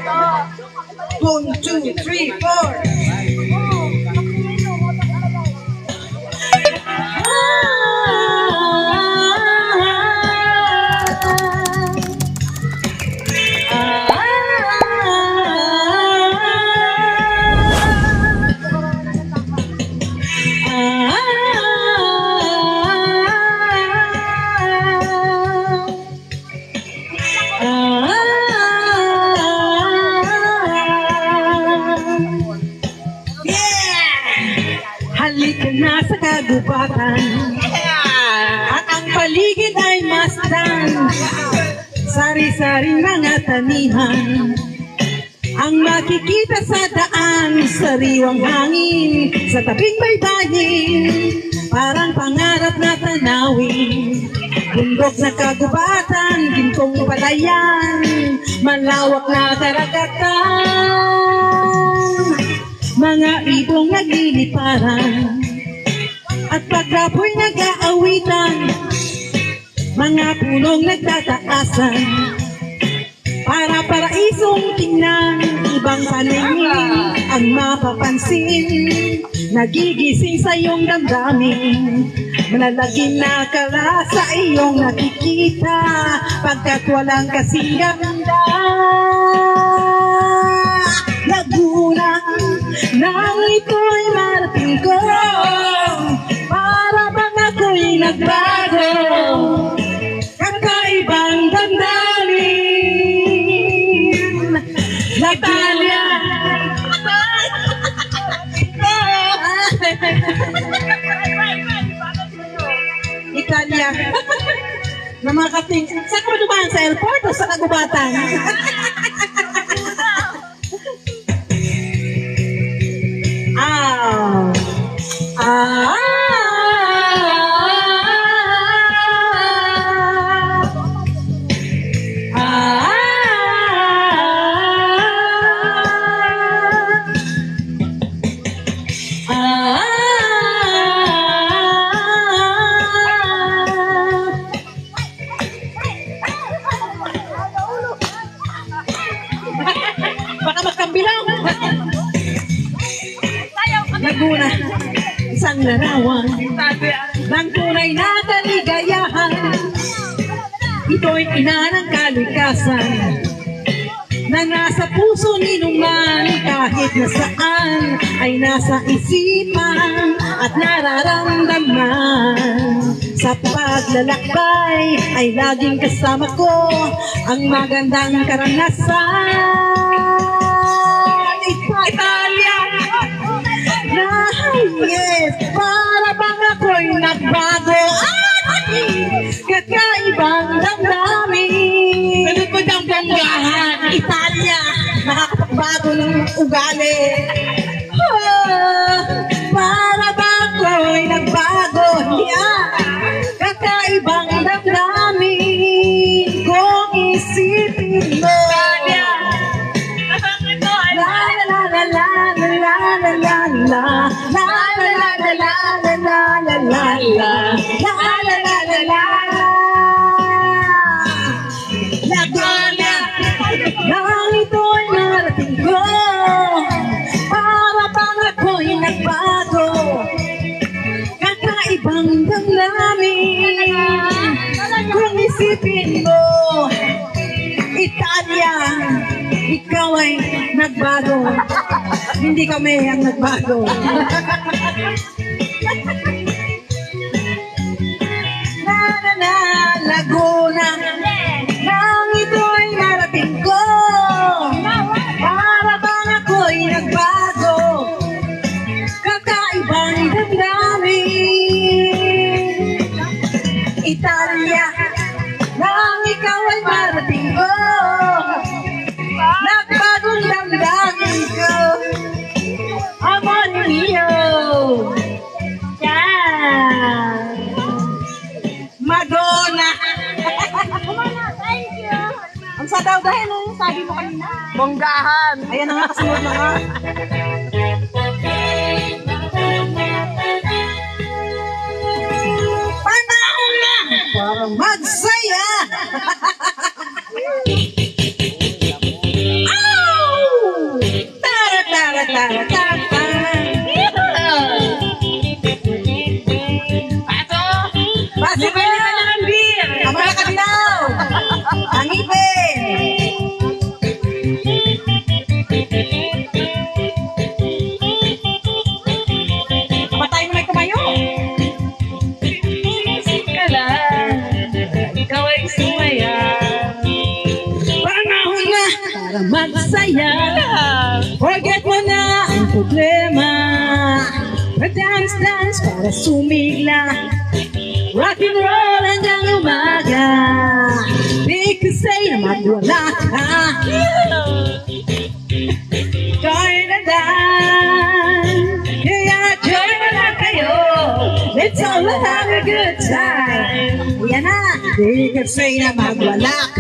1, 2, 3, 4. Halika na sa kagubatan at ang paligid ay masdan. Sari-saring mga taniman ang makikita sa daan. Sariwang hangin sa tabing baybayin, parang pangarap na tanawin. Bundok na kagubatan, gintong palayan, malawak na karagatan. Mga ibong nagliliparan at pagkapoy nag-aawitan, mga punong nagtataasan, para paraisong tingnan. Ibang paningin ang mapapansin, nagigising sa iyong damdamin. Malalagim na kala sa iyong nakikita, pagkat walang kasing ganda. Laguna, nang ito'y marating ko, para bang ako'y nagbago, kakaibang damdamin. Italia, Italia, na mga kating, saan ko dumaan sa airport o sa kagubatan? Baka magkambilang. Laguna, isang larawan ng tunay na kaligayahan. Ito'y ina ng kalikasan na nasa puso ninuman, kahit nasaan ay nasa isipan at nararamdaman. Sa paglalakbay ay laging kasama ko ang magandang karanasan. Italia, yes, para bang ako'y nagbago, kakaibang damdamin. Salut mo ang bonggahan. Italia, nakakapagbago ng ugali. Para bang ako'y nagbago, kakaibang damdamin. Kung isipin mo, Laguna, nang ito'y narating ko, para bang ako'y nagbago, kakaibang damdamin. Kung isipin mo, Italia, ikaw ay nagbago, hindi kami ang nagbago. Laguna, nang ito'y narating ko, para bang ako'y nagbago, kakaibang damdamin. Italia, nang ikaw ay marating ko, nagbagong damdamin ko. Amor mio, yeah. Madonna. Thank you. Ang sa daw dahil nung sabi mo kanina. Bonggahan. Ayan na nga, kasunod na nga. Panahon na para magsaya. Oh! magsaya. Forget mo na ang problema. Dance para sumigla. Rock and roll hanggang umaga. Di ko say na magwala ka. Join na dan. Kaya join na lang kayo. Let's all have a good time. Yan na. Di ko say na magwala ka.